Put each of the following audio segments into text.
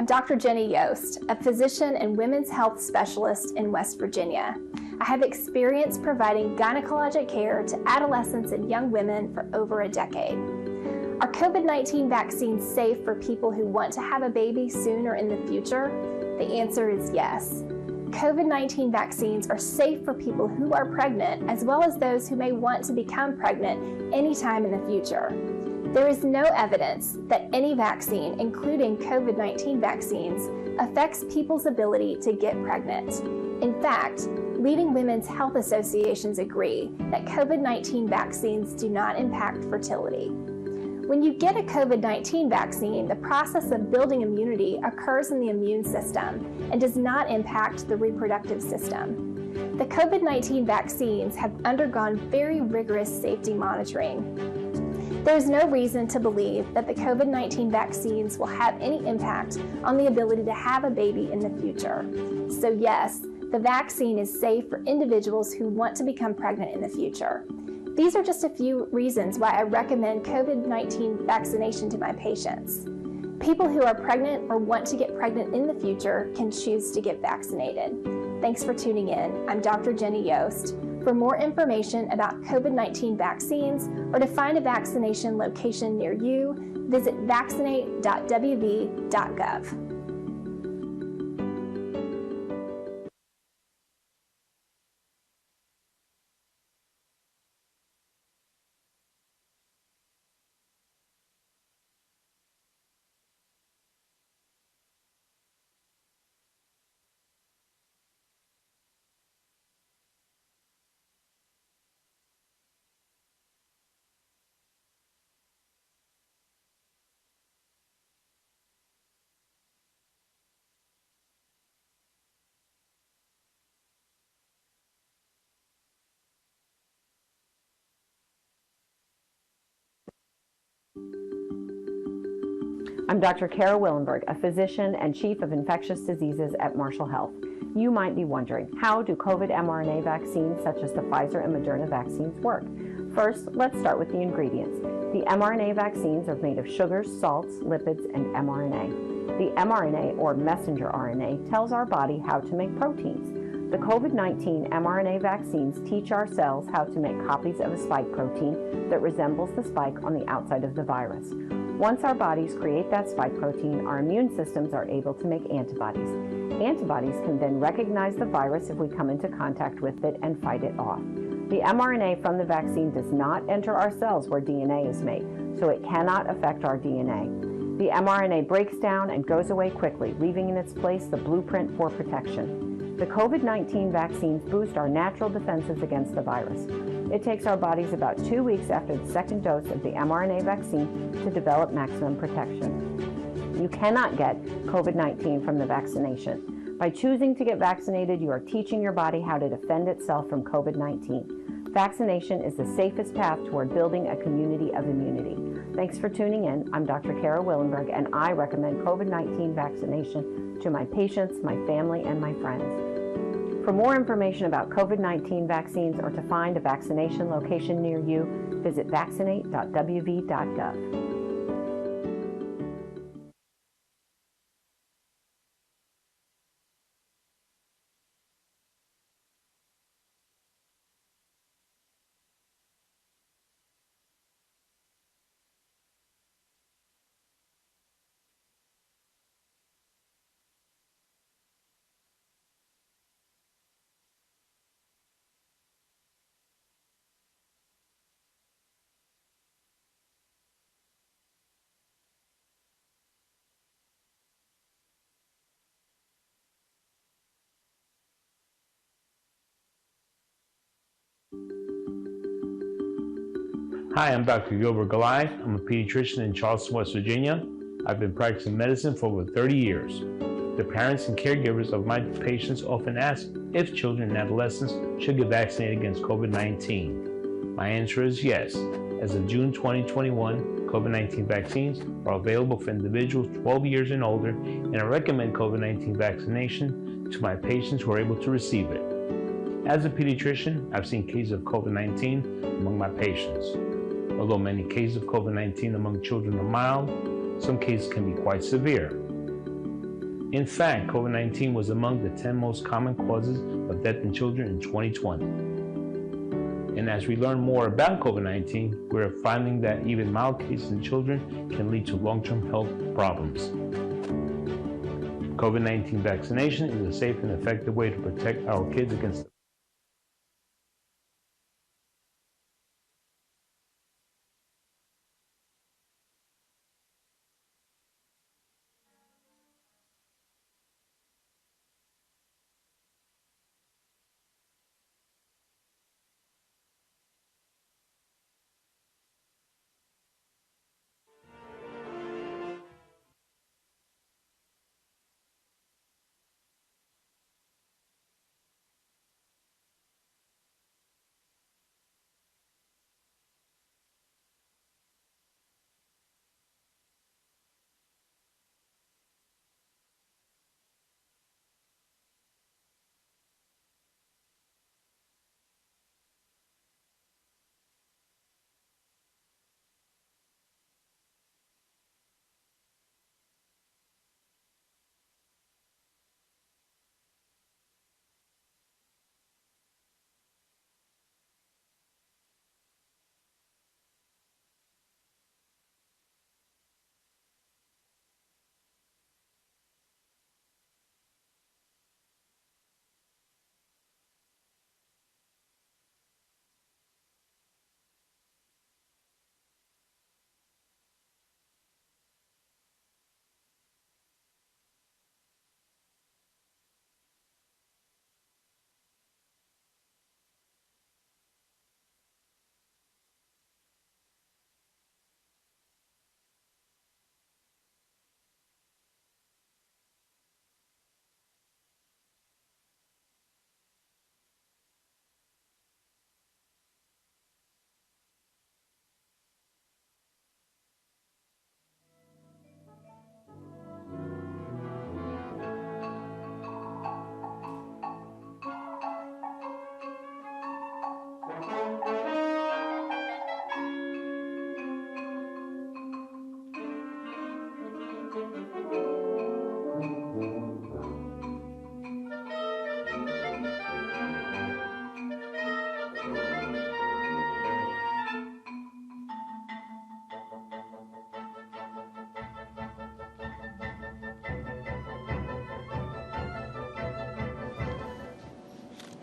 I'm Dr. Jenny Yost, a physician and women's health specialist in West Virginia. I have experience providing gynecologic care to adolescents and young women for over a decade. Are COVID-19 vaccines safe for people who want to have a baby soon or in the future? The answer is yes. COVID-19 vaccines are safe for people who are pregnant, as well as those who may want to become pregnant anytime in the future. There is no evidence that any vaccine, including COVID-19 vaccines, affects people's ability to get pregnant. In fact, leading women's health associations agree that COVID-19 vaccines do not impact fertility. When you get a COVID-19 vaccine, the process of building immunity occurs in the immune system and does not impact the reproductive system. The COVID-19 vaccines have undergone very rigorous safety monitoring. There is no reason to believe that the COVID-19 vaccines will have any impact on the ability to have a baby in the future. So yes, the vaccine is safe for individuals who want to become pregnant in the future. These are just a few reasons why I recommend COVID-19 vaccination to my patients. People who are pregnant or want to get pregnant in the future can choose to get vaccinated. Thanks for tuning in. I'm Dr. Jenny Yost. For more information about COVID-19 vaccines or to find a vaccination location near you, visit vaccinate.wv.gov. I'm Dr. Kara Willenberg, a physician and chief of infectious diseases at Marshall Health. You might be wondering, how do COVID mRNA vaccines such as the Pfizer and Moderna vaccines work? First, let's start with the ingredients. The mRNA vaccines are made of sugars, salts, lipids, and mRNA. The mRNA, or messenger RNA, tells our body how to make proteins. The COVID-19 mRNA vaccines teach our cells how to make copies of a spike protein that resembles the spike on the outside of the virus. Once our bodies create that spike protein, our immune systems are able to make antibodies. Antibodies can then recognize the virus if we come into contact with it and fight it off. The mRNA from the vaccine does not enter our cells where DNA is made, so it cannot affect our DNA. The mRNA breaks down and goes away quickly, leaving in its place the blueprint for protection. The COVID-19 vaccines boost our natural defenses against the virus. It takes our bodies about 2 weeks after the second dose of the mRNA vaccine to develop maximum protection. You cannot get COVID-19 from the vaccination. By choosing to get vaccinated, you are teaching your body how to defend itself from COVID-19. Vaccination is the safest path toward building a community of immunity. Thanks for tuning in. I'm Dr. Kara Willenberg, and I recommend COVID-19 vaccination to my patients, my family, and my friends. For more information about COVID-19 vaccines or to find a vaccination location near you, visit vaccinate.wv.gov. Hi, I'm Dr. Gilbert Goliath. I'm a pediatrician in Charleston, West Virginia. I've been practicing medicine for over 30 years. The parents and caregivers of my patients often ask if children and adolescents should get vaccinated against COVID-19. My answer is yes. As of June 2021, COVID-19 vaccines are available for individuals 12 years and older, and I recommend COVID-19 vaccination to my patients who are able to receive it. As a pediatrician, I've seen cases of COVID-19 among my patients. Although many cases of COVID-19 among children are mild, some cases can be quite severe. In fact, COVID-19 was among the 10 most common causes of death in children in 2020. And as we learn more about COVID-19, we're finding that even mild cases in children can lead to long-term health problems. COVID-19 vaccination is a safe and effective way to protect our kids against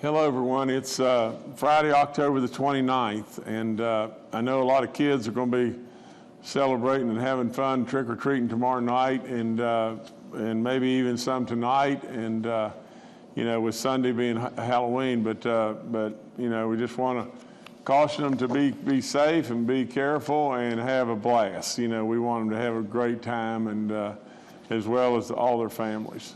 Hello, everyone. It's Friday, October the 29th, and I know a lot of kids are going to be celebrating and having fun trick-or-treating tomorrow night, and maybe even some tonight, and you know, with Sunday being Halloween. But you know, we just want to caution them to be safe and be careful and have a blast. You know, we want them to have a great time, and as well as all their families.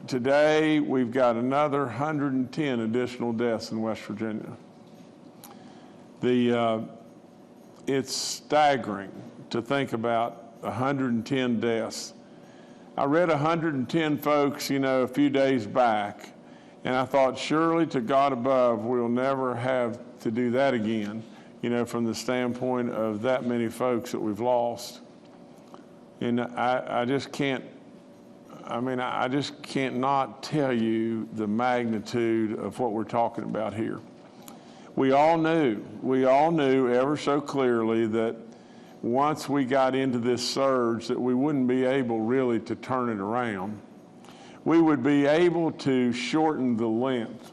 Today, we've got another 110 additional deaths in West Virginia. It's staggering to think about 110 deaths. I read 110 folks, you know, a few days back, and I thought, surely to God above, we'll never have to do that again, you know, from the standpoint of that many folks that we've lost. And I just can't, I just can't not tell you the magnitude of what we're talking about here. We all knew ever so clearly that once we got into this surge that we wouldn't be able really to turn it around. We would be able to shorten the length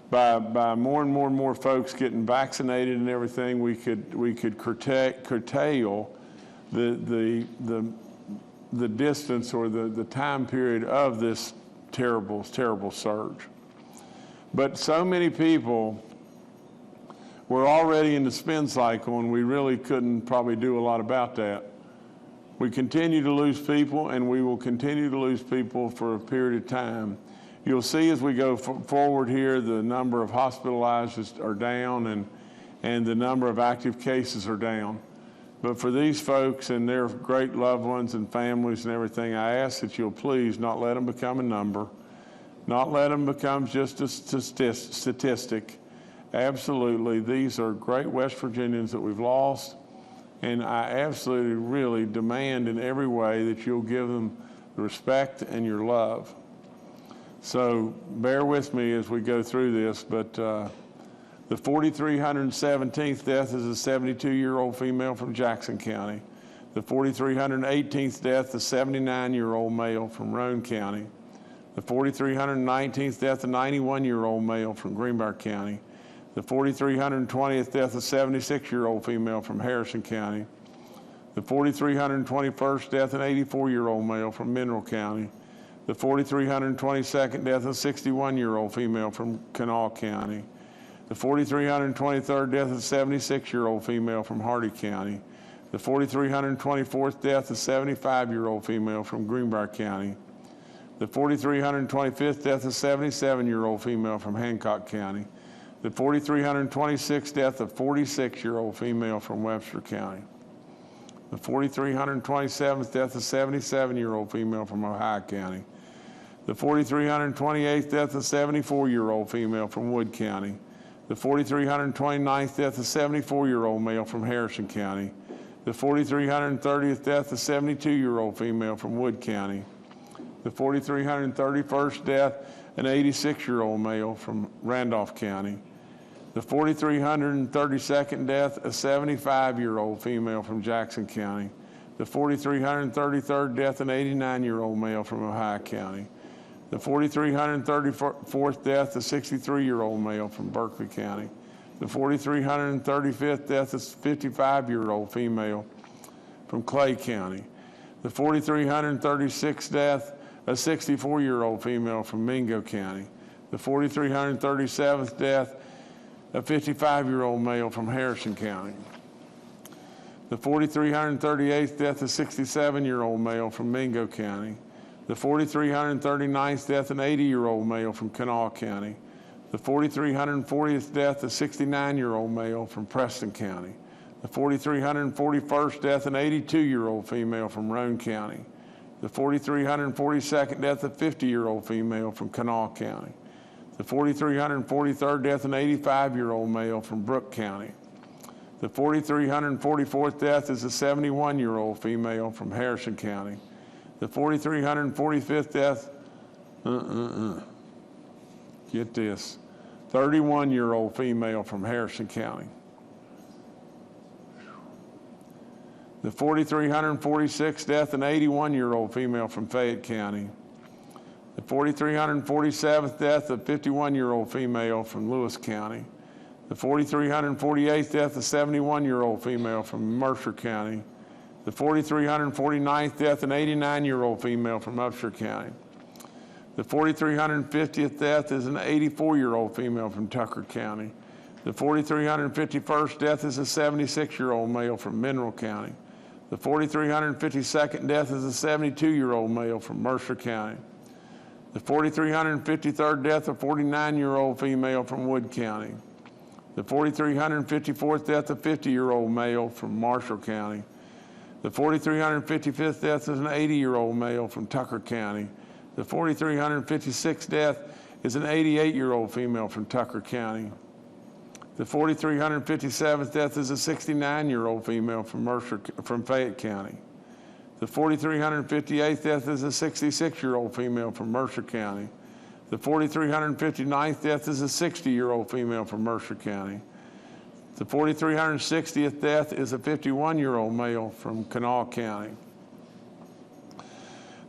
by more and more folks getting vaccinated and everything. We could curtail the distance or the time period of this terrible surge. But so many people were already in the spin cycle, and we really couldn't probably do a lot about that. We continue to lose people, and we will continue to lose people for a period of time. You'll see as we go forward here, the number of hospitalized are down, and the number of active cases are down. But for these folks and their great loved ones and families and everything, I ask that you'll please not let them become a number, not let them become just a statistic. Absolutely, these are great West Virginians that we've lost, And I absolutely really demand in every way that you'll give them the respect and your love. So bear with me as we go through this, but the 4,317th death is a 72-year-old female from Jackson County. The 4,318th death, a 79-year-old male from Roane County. The 4,319th death, a 91-year-old male from Greenbrier County. The 4,320th death, a 76-year-old female from Harrison County. The 4,321st death, an 84-year-old male from Mineral County. The 4,322nd death, a 61-year-old female from Kanawha County. The 4,323rd death, a 76-year-old female from Hardy County. The 4,324th death, a 75-year-old female from Greenbrier County. The 4,325th death, a 77-year-old female from Hancock County. The 4,326th death, a 46-year-old female from Webster County. The 4,327th death, a 77-year-old female from Ohio County. The 4,328th death, a 74-year-old female from Wood County. The 4,329th death, a 74-year-old male from Harrison County. The 4,330th death, a 72-year-old female from Wood County. The 4,331st death, an 86-year-old male from Randolph County. The 4,332nd death, a 75-year-old female from Jackson County. The 4,333rd death, an 89-year-old male from Ohio County. The 4,334th death, a 63-year-old male from Berkeley County. The 4,335th death, a 55-year-old female from Clay County. The 4,336th death, a 64-year-old female from Mingo County. The 4,337th death, a 55-year-old male from Harrison County. The 4,338th death, a 67-year-old male from Mingo County. The 4,339th death, an 80-year-old male from Kanawha County. The 4,340th death, a 69-year-old male from Preston County. The 4,341st death, an 82-year-old female from Roane County. The 4,342nd death, a 50-year-old female from Kanawha County. The 4,343rd death, an 85-year-old male from Brooke County. The 4,344th death is a 71-year-old female from Harrison County. The 4,345th death, get this, 31-year-old female from Harrison County. The 4,346th death, an 81-year-old female from Fayette County. The 4,347th death, a 51-year-old female from Lewis County. The 4,348th death, a 71-year-old female from Mercer County. The 4,349th death, an 89-year-old female from Upshur County. The 4,350th death is an 84-year-old female from Tucker County. The 4,351st death is a 76-year-old male from Mineral County. The 4,352nd death is a 72-year-old male from Mercer County. The 4,353rd death, a 49-year-old female from Wood County. The 4,354th death, a 50-year-old male from Marshall County. The 4,355th death is an 80-year-old male from Tucker County. The 4,356th death is an 88-year-old female from Tucker County. The 4,357th death is a 69-year-old female from Fayette County. The 4,358th death is a 66-year-old female from Mercer County. The 4,359th death is a 60-year-old female from Mercer County. The 4,360th death is a 51-year-old male from Kanawha County.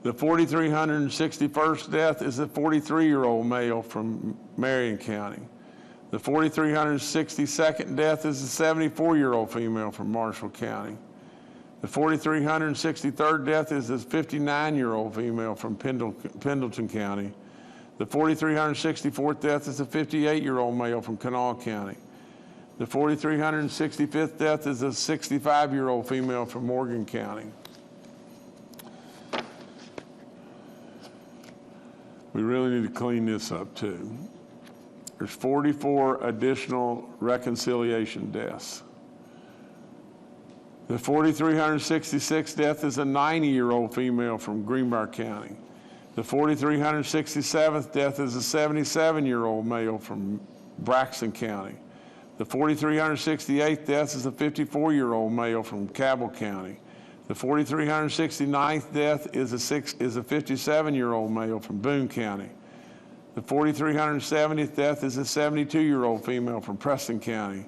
The 4,361st death is a 43-year-old male from Marion County. The 4,362nd death is a 74-year-old female from Marshall County. The 4,363rd death is a 59-year-old female from Pendleton County. The 4,364th death is a 58-year-old male from Kanawha County. The 4,365th death is a 65-year-old female from Morgan County. We really need to clean this up too. There's 44 additional reconciliation deaths. The 4,366th death is a 90-year-old female from Greenbrier County. The 4,367th death is a 77-year-old male from Braxton County. The 4,368th death is a 54-year-old male from Cabell County. The 4,369th death is a 57-year-old male from Boone County. The 4,370th death is a 72-year-old female from Preston County.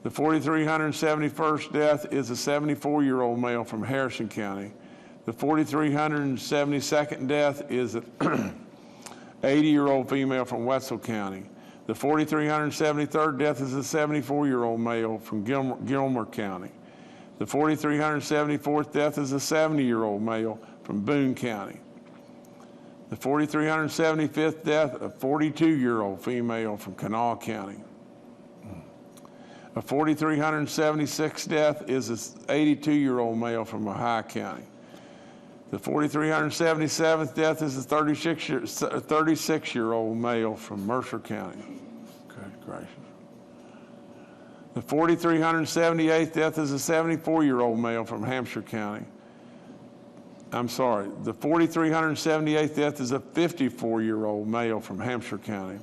The 4,371st death is a 74-year-old male from Harrison County. The 4,372nd death is an 80-year-old female from Wetzel County. The 4,373rd death is a 74-year-old male from Gilmer County. The 4,374th death is a 70-year-old male from Boone County. The 4,375th death, a 42-year-old female from Kanawha County. A 4,376th death is an 82-year-old male from Ohio County. The 4,377th death is a 36-year-old male from Mercer County. Good gracious. The 4,378th death is a 74-year-old male from Hampshire County. I'm sorry, the 4,378th death is a 54-year-old male from Hampshire County.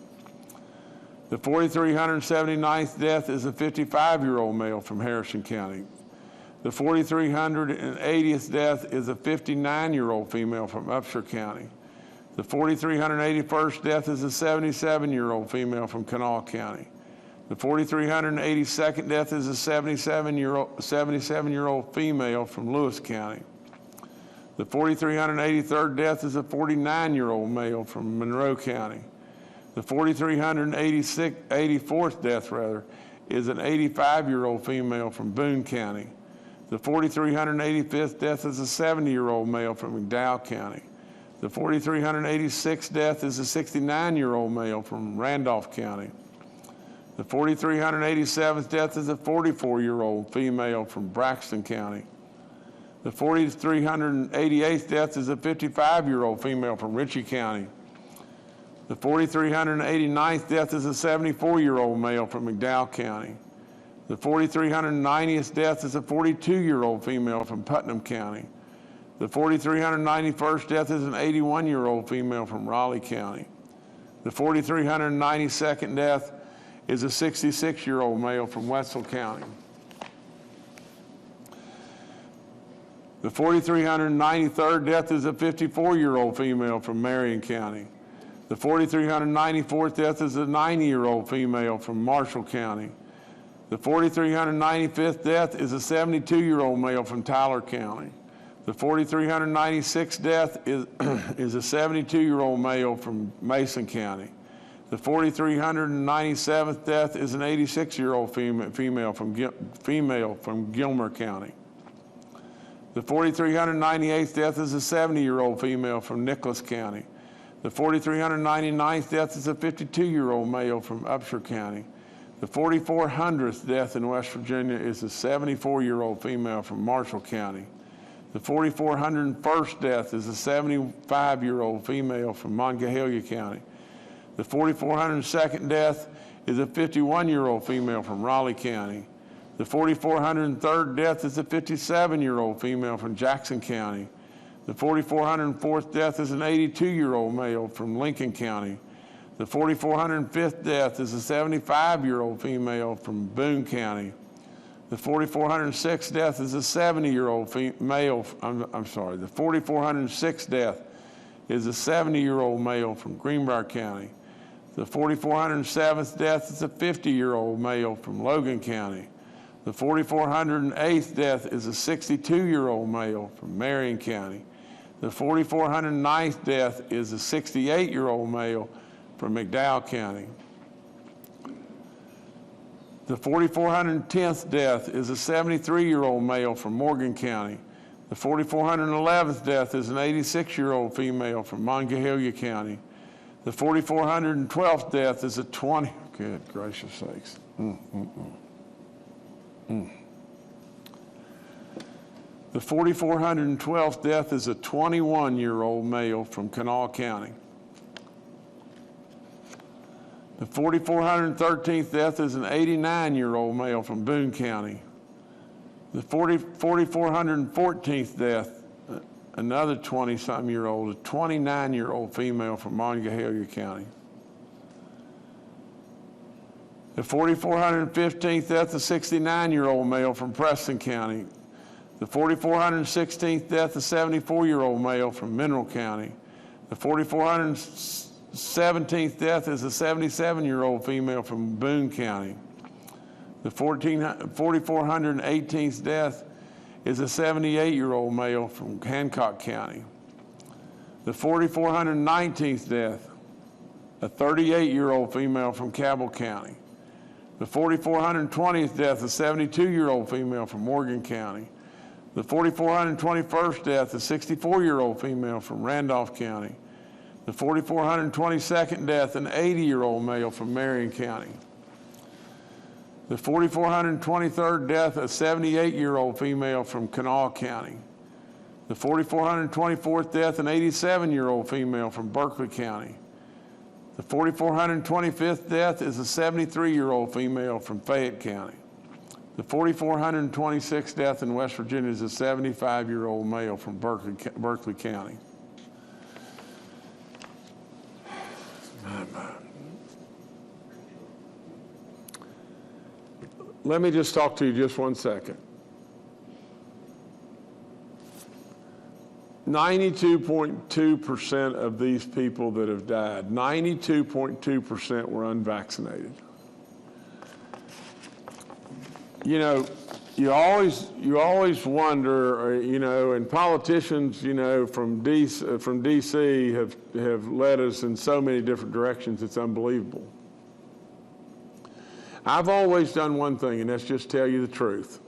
The 4,379th death is a 55-year-old male from Harrison County. The 4,380th death is a 59-year-old female from Upshur County. The 4,381st death is a 77-year-old female from Kanawha County. The 4,382nd death is a 77-year-old female from Lewis County. The 4,383rd death is a 49-year-old male from Monroe County. The 4,384th death, is an 85-year-old female from Boone County. The 4,385th death is a 70-year-old male from McDowell County. The 4,386th death is a 69-year-old male from Randolph County. The 4,387th death is a 44-year-old female from Braxton County. The 4,388th death is a 55-year-old female from Ritchie County. The 4,389th death is a 74-year-old male from McDowell County. The 4,390th death is a 42-year-old female from Putnam County. The 4,391st death is an 81-year-old female from Raleigh County. The 4,392nd death is a 66-year-old male from Wetzel County. The 4,393rd death is a 54-year-old female from Marion County. The 4,394th death is a 90-year-old female from Marshall County. The 4,395th death is a 72-year-old male from Tyler County. The 4,396th death is a 72-year-old male from Mason County. The 4,397th death is an 86-year-old female from Gilmer County. The 4,398th death is a 70-year-old female from Nicholas County. The 4,399th death is a 52-year-old male from Upshur County. The 4,400th death in West Virginia is a 74-year-old female from Marshall County. The 4,401st death is a 75-year-old female from Monongalia County. The 4,402nd death is a 51-year-old female from Raleigh County. The 4,403rd death is a 57-year-old female from Jackson County. The 4,404th death is an 82-year-old male from Lincoln County. The 4,405th death is a 75-year-old female from Boone County. The 4,406th death is a 70-year-old male. The 4,406th death is a 70-year-old male from Greenbrier County. The 4,407th death is a 50-year-old male from Logan County. The 4,408th death is a 62-year-old male from Marion County. The 4,409th death is a 68-year-old male from McDowell County. The 4,410th death is a 73-year-old male from Morgan County. The 4,411th death is an 86-year-old female from Monongalia County. The 4,412th death is a good gracious sakes. The 4,412th death is a 21-year-old male from Kanawha County. The 4,413th death is an 89-year-old male from Boone County. The 4,414th death, another 20-some-year-old, a 29-year-old female from Monongalia County. The 4,415th death, a 69-year-old male from Preston County. The 4,416th death, a 74-year-old male from Mineral County. The 4,417th death is a 77-year-old female from Boone County. The 4,418th death is a 78-year-old male from Hancock County. The 4,419th death, a 38-year-old female from Cabell County. The 4,420th death, a 72-year-old female from Morgan County. The 4,421st death, a 64-year-old female from Randolph County. The 4,422nd death, an 80-year-old male from Marion County. The 4,423rd death, a 78-year-old female from Kanawha County. The 4,424th death, an 87-year-old female from Berkeley County. The 4,425th death is a 73-year-old female from Fayette County. The 4,426th death in West Virginia is a 75-year-old male from Berkeley County. Let me just talk to you just one second. 92.2% of these people that have died, 92.2% were unvaccinated. You know, you always wonder, and politicians, from DC have led us in so many different directions, it's unbelievable. I've always done one thing, and that's just tell you the truth.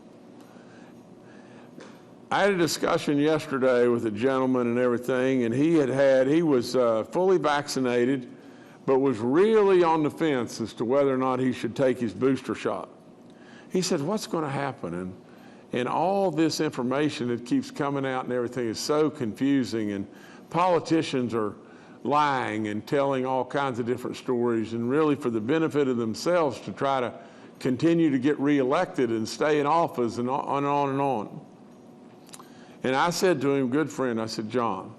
I had a discussion yesterday with a gentleman and everything, and he was fully vaccinated, but was really on the fence as to whether or not he should take his booster shot. He said, what's going to happen? And all this information that keeps coming out and everything is so confusing, and politicians are lying and telling all kinds of different stories, and really for the benefit of themselves to try to continue to get reelected and stay in office and on and on and on. And I said to him, good friend, I said, John,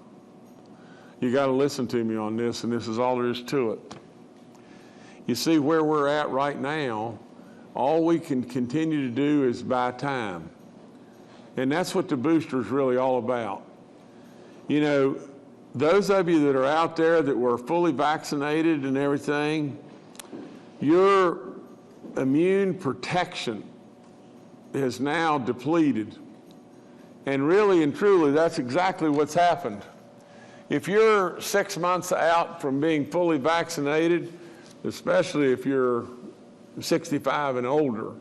you got to listen to me on this, and this is all there is to it. You see, where we're at right now, all we can continue to do is buy time. And that's what the booster is really all about. Those of you that are out there that were fully vaccinated and everything, your immune protection is now depleted. And really and truly, that's exactly what's happened. If you're 6 months out from being fully vaccinated, especially if you're 65 and older,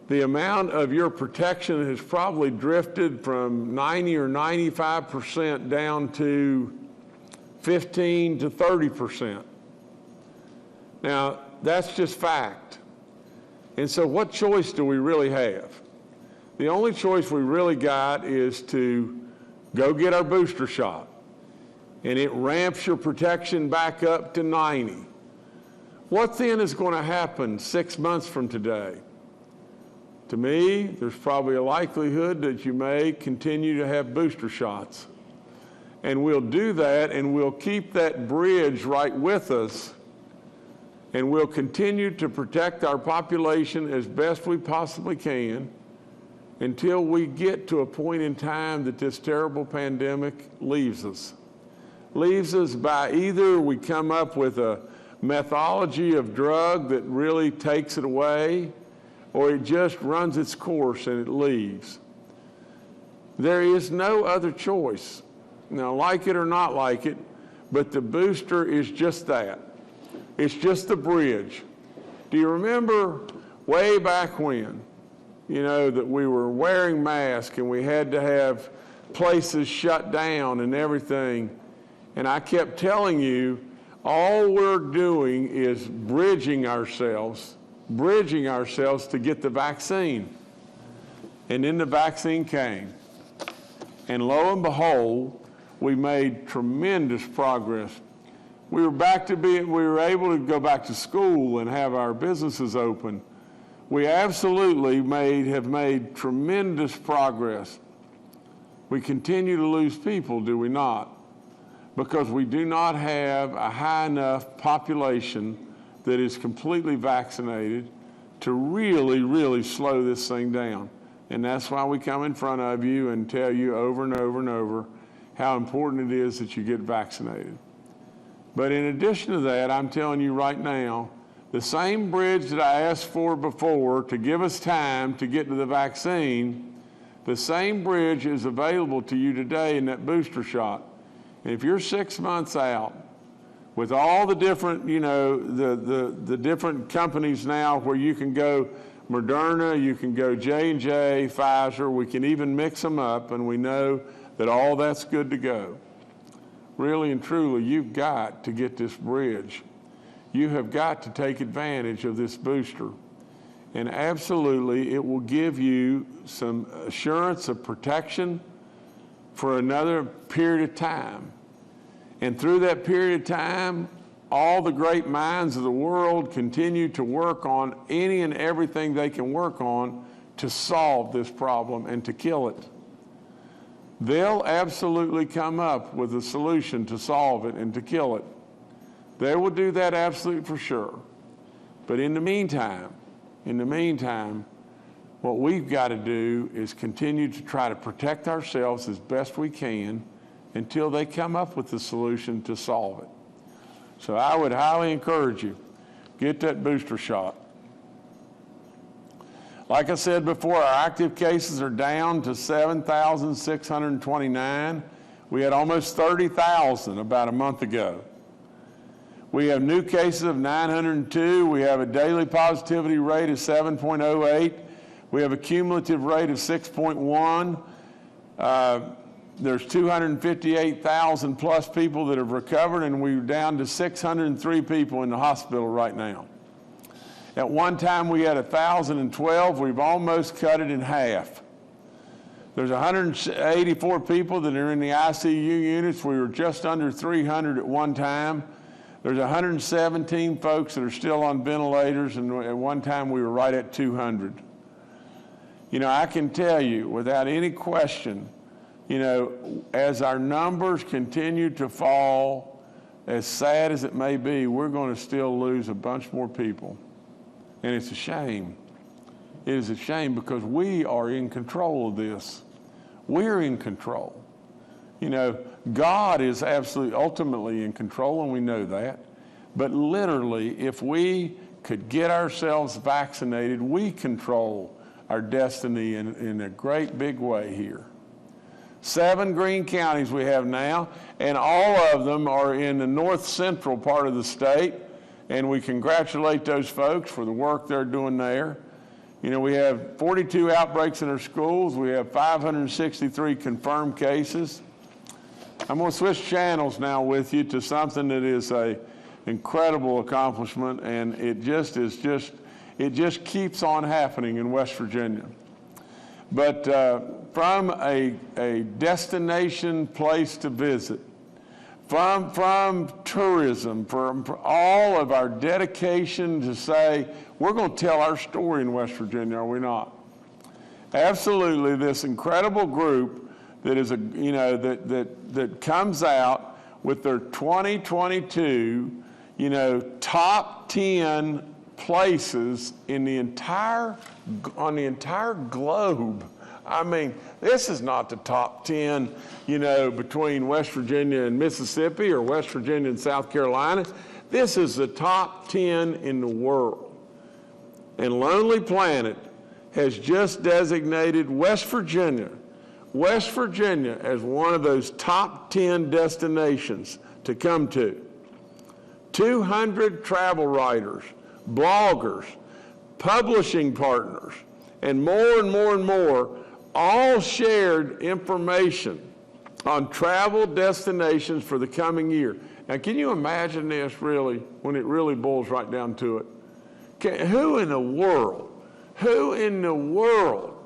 the amount of your protection has probably drifted from 90 or 95% down to 15 to 30%. Now, that's just fact. And so what choice do we really have? The only choice we really got is to go get our booster shot. And it ramps your protection back up to 90. What then is going to happen 6 months from today? To me, there's probably a likelihood that you may continue to have booster shots. And we'll do that, and we'll keep that bridge right with us, and we'll continue to protect our population as best we possibly can until we get to a point in time that this terrible pandemic leaves us. Leaves us by either we come up with a methodology of drug that really takes it away, or it just runs its course and it leaves. There is no other choice. Now, like it or not like it, but the booster is just that. It's just the bridge. Do you remember way back when, that we were wearing masks and we had to have places shut down and everything? And I kept telling you, all we're doing is bridging ourselves to get the vaccine. And then the vaccine came. And lo and behold, we made tremendous progress. We were able to go back to school and have our businesses open. We absolutely have made tremendous progress. We continue to lose people, do we not? Because we do not have a high enough population that is completely vaccinated to really, really slow this thing down. And that's why we come in front of you and tell you over and over and over how important it is that you get vaccinated. But in addition to that, I'm telling you right now, the same bridge that I asked for before to give us time to get to the vaccine, the same bridge is available to you today in that booster shot. And if you're 6 months out, with all the different, the different companies now where you can go Moderna, you can go J&J, Pfizer, we can even mix them up, and we know that all that's good to go. Really and truly, you've got to get this bridge. You have got to take advantage of this booster. And absolutely, it will give you some assurance of protection for another period of time. And through that period of time, all the great minds of the world continue to work on any and everything they can work on to solve this problem and to kill it. They'll absolutely come up with a solution to solve it and to kill it. They will do that absolutely for sure. But in the meantime, what we've got to do is continue to try to protect ourselves as best we can until they come up with the solution to solve it. So I would highly encourage you, get that booster shot. Like I said before, our active cases are down to 7,629. We had almost 30,000 about a month ago. We have new cases of 902. We have a daily positivity rate of 7.08. We have a cumulative rate of 6.1. There's 258,000 plus people that have recovered, and we're down to 603 people in the hospital right now. At one time we had 1,012. We've almost cut it in half. There's 184 people that are in the ICU units. We were just under 300 at one time. There's 117 folks that are still on ventilators, and at one time we were right at 200. I can tell you without any question, as our numbers continue to fall, as sad as it may be, we're going to still lose a bunch more people. And it's a shame. It is a shame because we are in control of this. We're in control. God is absolutely ultimately in control, and we know that. But literally, if we could get ourselves vaccinated, we control our destiny in a great big way here. 7 green counties we have now, and all of them are in the north central part of the state, and we congratulate those folks for the work they're doing there. We have 42 outbreaks in our schools. We have 563 confirmed cases. I'm going to switch channels now with you to something that is an incredible accomplishment, and it just keeps on happening in West Virginia. But from a destination place to visit, from tourism, from all of our dedication to say, we're going to tell our story in West Virginia, are we not? Absolutely, this incredible group that is that comes out with their 2022, top 10 places on the entire globe. I mean, this is not the top 10, between West Virginia and Mississippi or West Virginia and South Carolina. This is the top 10 in the world. And Lonely Planet has just designated West Virginia as one of those top 10 destinations to come to. 200 travel writers, bloggers, publishing partners, and more all shared information on travel destinations for the coming year. Now, can you imagine this really, when it really boils right down to it? Who in the world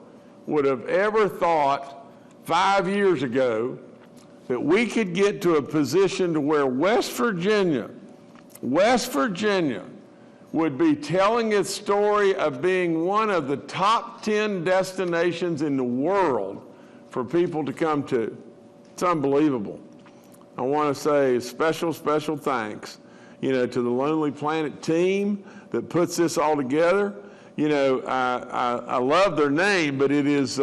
would have ever thought 5 years ago that we could get to a position to where West Virginia would be telling its story of being one of the top 10 destinations in the world for people to come to. It's unbelievable. I want to say special thanks. to the Lonely Planet team that puts this all together. I love their name, but it's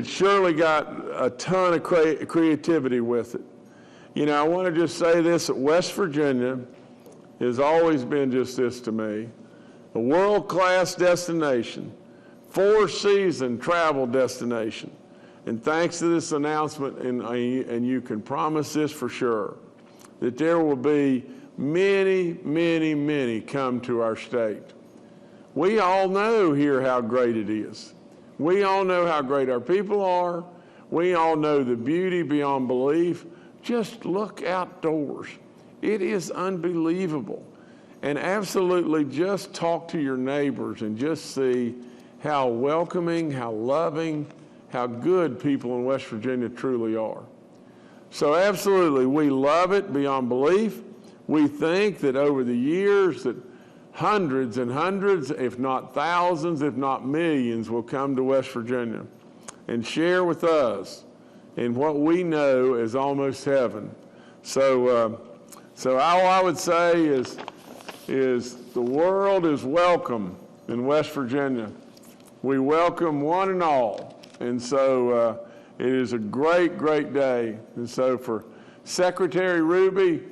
surely got a ton of creativity with it. I want to just say this, that West Virginia has always been just this to me, a world-class destination, 4-season travel destination. And thanks to this announcement, and you can promise this for sure, that there will be many, many, many come to our state. We all know here how great it is. We all know how great our people are. We all know the beauty beyond belief. Just look outdoors. It is unbelievable. And absolutely just talk to your neighbors and just see how welcoming, how loving, how good people in West Virginia truly are. So absolutely, we love it beyond belief. We think that over the years that hundreds and hundreds, if not thousands, if not millions, will come to West Virginia and share with us in what we know as almost heaven. So all I would say is the world is welcome in West Virginia. We welcome one and all. And so it is a great, great day. And so for Secretary Ruby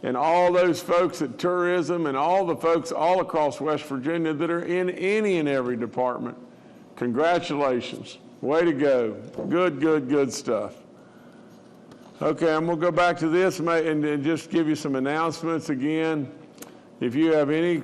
and all those folks at tourism and all the folks all across West Virginia that are in any and every department, congratulations. Way to go. Good, good, good stuff. Okay, I'm going to go back to this and just give you some announcements again. If you have any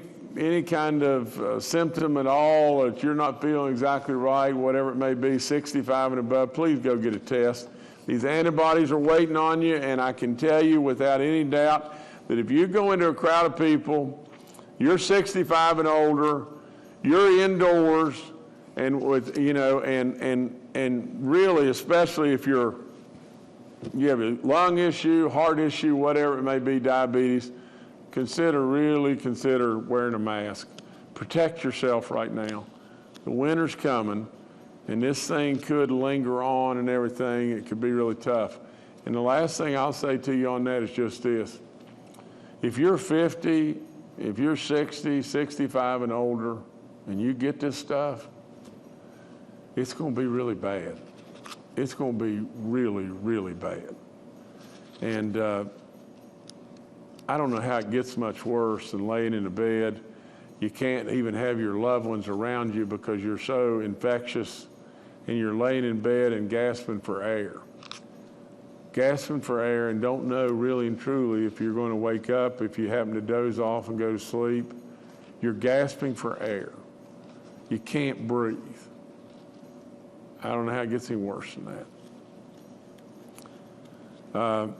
kind of symptom at all, that you're not feeling exactly right, whatever it may be, 65 and above, please go get a test. These antibodies are waiting on you, and I can tell you without any doubt that if you go into a crowd of people, you're 65 and older, you're indoors, and with and really, especially if you have a lung issue, heart issue, whatever it may be, diabetes, really consider wearing a mask. Protect yourself right now. The winter's coming, and this thing could linger on and everything. It could be really tough. And the last thing I'll say to you on that is just this. If you're 50, if you're 60, 65 and older, and you get this stuff, it's going to be really bad. It's going to be really, really bad. And I don't know how it gets much worse than laying in a bed. You can't even have your loved ones around you because you're so infectious, and you're laying in bed and gasping for air. Gasping for air and don't know really and truly if you're going to wake up, if you happen to doze off and go to sleep. You're gasping for air. You can't breathe. I don't know how it gets any worse than that.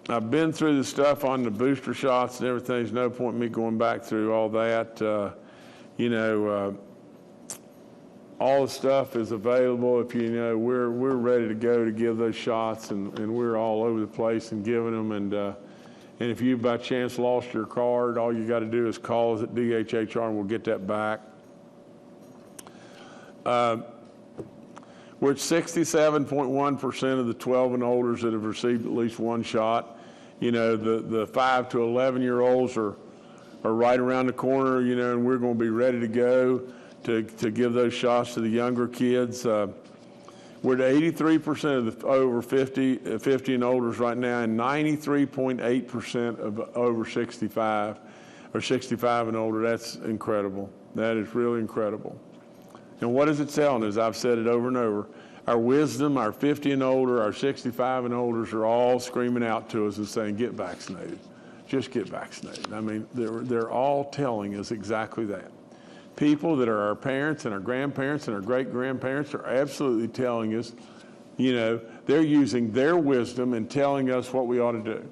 I've been through the stuff on the booster shots and everything. There's no point in me going back through all that. All the stuff is available. If we're ready to go to give those shots, and we're all over the place and giving them. And if you by chance lost your card, all you got to do is call us at DHHR and we'll get that back. We're at 67.1% of the 12 and olders that have received at least one shot. The 5 to 11-year-olds are right around the corner, and we're going to be ready to go to give those shots to the younger kids. We're at 83% of the over 50 and olders right now, and 93.8% of over 65 or 65 and older. That's incredible. That is really incredible. And what is it telling us? I've said it over and over. Our wisdom, our 50 and older, our 65 and olders are all screaming out to us and saying, get vaccinated. Just get vaccinated. I mean, they're all telling us exactly that. People that are our parents and our grandparents and our great-grandparents are absolutely telling us, they're using their wisdom and telling us what we ought to do.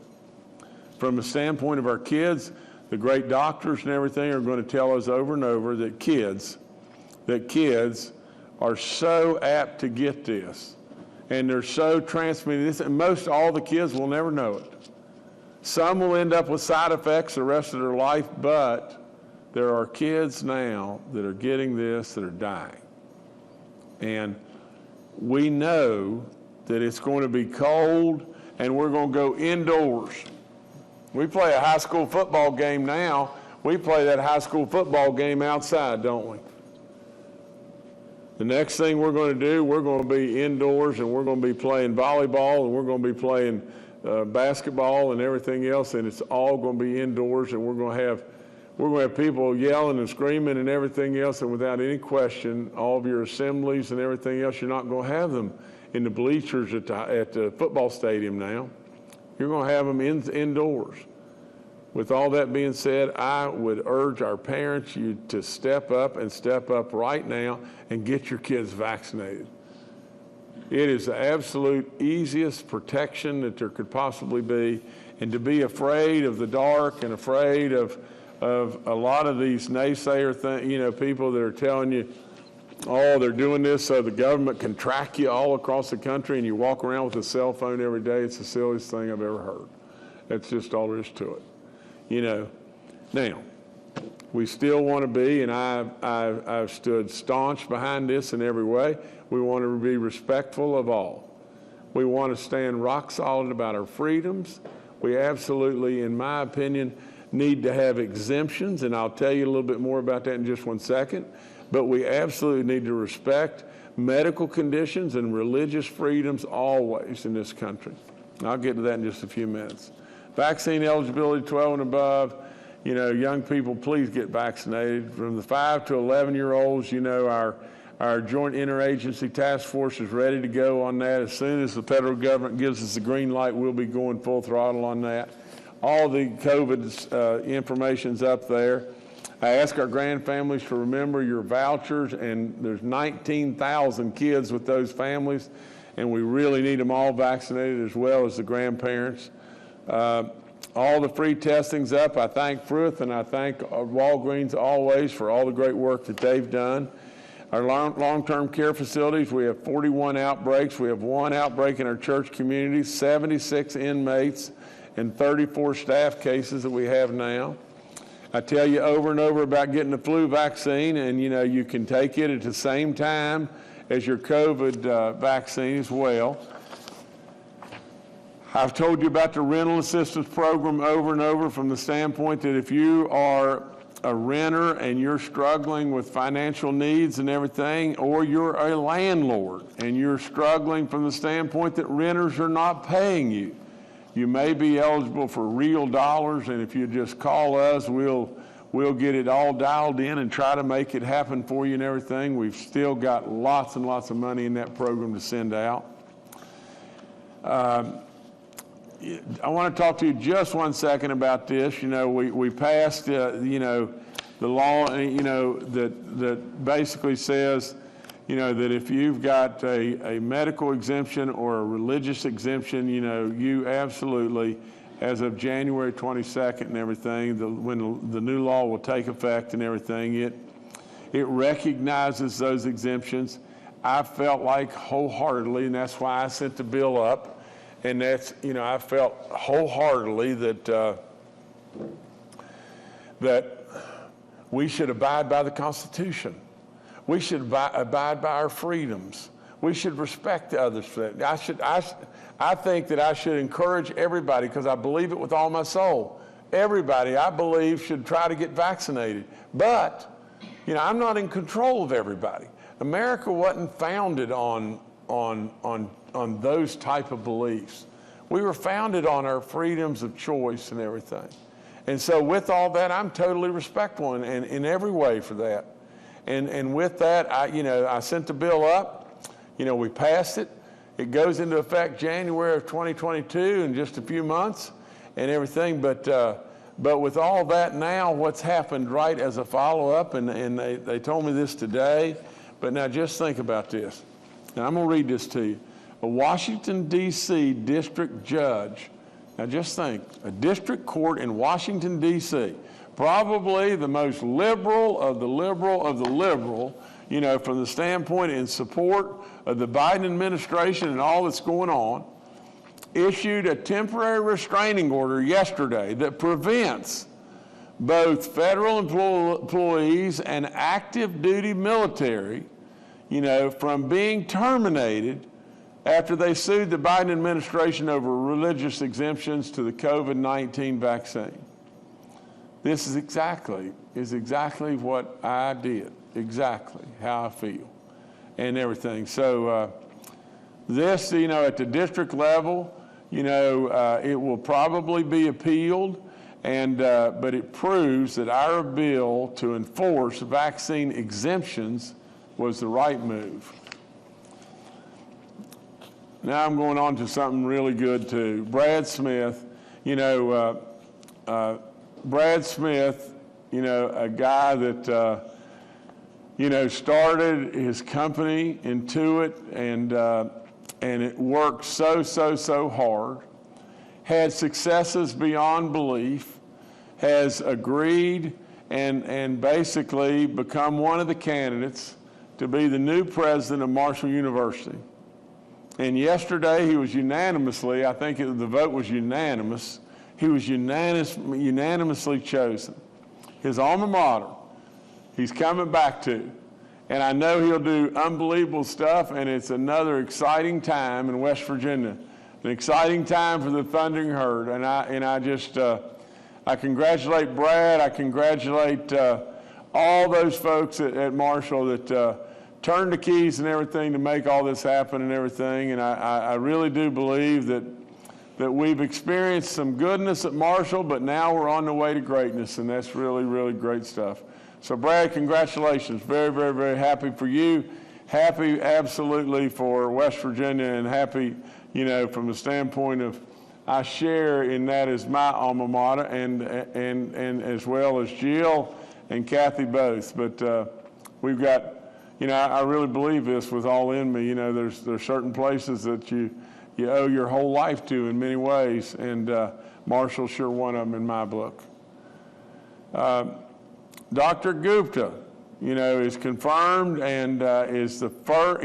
From the standpoint of our kids, the great doctors and everything are going to tell us over and over that kids are so apt to get this, and they're so transmitting this, and most all the kids will never know it. Some will end up with side effects the rest of their life, but there are kids now that are getting this that are dying. And we know that it's going to be cold, and we're going to go indoors. We play a high school football game now. We play that high school football game outside, don't we? The next thing we're going to do, we're going to be indoors, and we're going to be playing volleyball, and we're going to be playing basketball and everything else, and it's all going to be indoors, and we're going to have people yelling and screaming and everything else, and without any question, all of your assemblies and everything else, you're not going to have them in the bleachers at the football stadium now. You're going to have them indoors. With all that being said, I would urge our parents to step up right now and get your kids vaccinated. It is the absolute easiest protection that there could possibly be. And to be afraid of the dark and afraid of a lot of these naysayer people that are telling you, oh, they're doing this so the government can track you all across the country and you walk around with a cell phone every day. It's the silliest thing I've ever heard. That's just all there is to it. Now, we still want to be, and I've stood staunch behind this in every way, we want to be respectful of all. We want to stand rock solid about our freedoms. We absolutely, in my opinion, need to have exemptions, and I'll tell you a little bit more about that in just one second, but we absolutely need to respect medical conditions and religious freedoms always in this country. I'll get to that in just a few minutes. Vaccine eligibility, 12 and above. Young people, please get vaccinated. From the 5 to 11-year-olds, our joint interagency task force is ready to go on that. As soon as the federal government gives us the green light, we'll be going full throttle on that. All the COVID information's up there. I ask our grand families to remember your vouchers, and there's 19,000 kids with those families, and we really need them all vaccinated as well as the grandparents. All the free testing's up. I thank Fruth and I thank Walgreens always for all the great work that they've done. Our long-term care facilities, we have 41 outbreaks. We have 1 outbreak in our church community, 76 inmates, and 34 staff cases that we have now. I tell you over and over about getting the flu vaccine, and you can take it at the same time as your COVID vaccine as well. I've told you about the rental assistance program over and over from the standpoint that if you are a renter and you're struggling with financial needs and everything, or you're a landlord and you're struggling from the standpoint that renters are not paying you, you may be eligible for real dollars, and if you just call us, we'll get it all dialed in and try to make it happen for you and everything. We've still got lots and lots of money in that program to send out. I want to talk to you just 1 second about this. We passed, the law, that basically says, that if you've got a medical exemption or a religious exemption, you absolutely, as of January 22nd and everything, when the new law will take effect and everything, it recognizes those exemptions. I felt like wholeheartedly, and that's why I sent the bill up. And that's, I felt wholeheartedly that we should abide by the Constitution. We should abide by our freedoms. We should respect others for that. I think that I should encourage everybody, because I believe it with all my soul. Everybody, I believe, should try to get vaccinated. But, I'm not in control of everybody. America wasn't founded on those type of beliefs. We were founded on our freedoms of choice and everything. And so with all that, I'm totally respectful and in every way for that. And with that, I sent the bill up. We passed it. It goes into effect January of 2022 in just a few months and everything. But with all that now, what's happened right as a follow-up, and they told me this today, but now just think about this. Now I'm going to read this to you. A Washington, D.C. district judge, now just think, a district court in Washington, D.C., probably the most liberal of the liberal of the liberal, from the standpoint in support of the Biden administration and all that's going on, issued a temporary restraining order yesterday that prevents both federal employees and active duty military, from being terminated after they sued the Biden administration over religious exemptions to the COVID-19 vaccine. This is exactly what I did, exactly how I feel and everything. So this, at the district level, it will probably be appealed, but it proves that our bill to enforce vaccine exemptions was the right move. Now I'm going on to something really good too. Brad Smith, Brad Smith, a guy that, started his company Intuit and it worked so hard, had successes beyond belief, has agreed and basically become one of the candidates to be the new president of Marshall University. And yesterday he was unanimously, I think the vote was unanimous, he was unanimously chosen. His alma mater, he's coming back to. And I know he'll do unbelievable stuff, and it's another exciting time in West Virginia, an exciting time for the Thundering Herd. And I congratulate Brad. I congratulate all those folks at Marshall that turned the keys and everything to make all this happen and everything. And I really do believe that we've experienced some goodness at Marshall, but now we're on the way to greatness, and that's really, really great stuff. So Brad, congratulations. Very, very, very happy for you. Happy absolutely for West Virginia, and happy, from the standpoint of I share in that as my alma mater, and as well as Jill and Kathy both. But we've got, I really believe this with all in me. There's certain places that you owe your whole life to in many ways, and Marshall's sure one of them in my book. Dr. Gupta, is confirmed and is the first,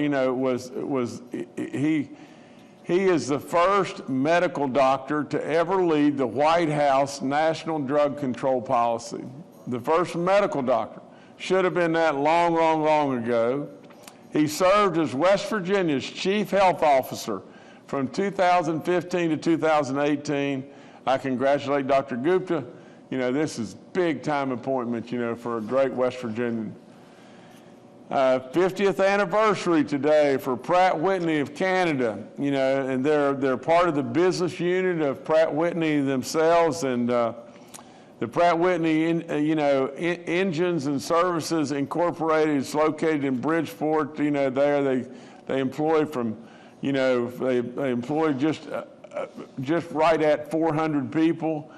he is the first medical doctor to ever lead the White House National Drug Control Policy. The first medical doctor. Should have been that long ago. He served as West Virginia's Chief Health Officer from 2015 to 2018. I congratulate Dr. Gupta. This is big time appointment, for a great West Virginian. 50th anniversary today for Pratt Whitney of Canada, and they're part of the business unit of Pratt Whitney themselves, and the Pratt Whitney, Engines and Services Incorporated is located in Bridgeport. There they employ from, they employ just right at 400 people.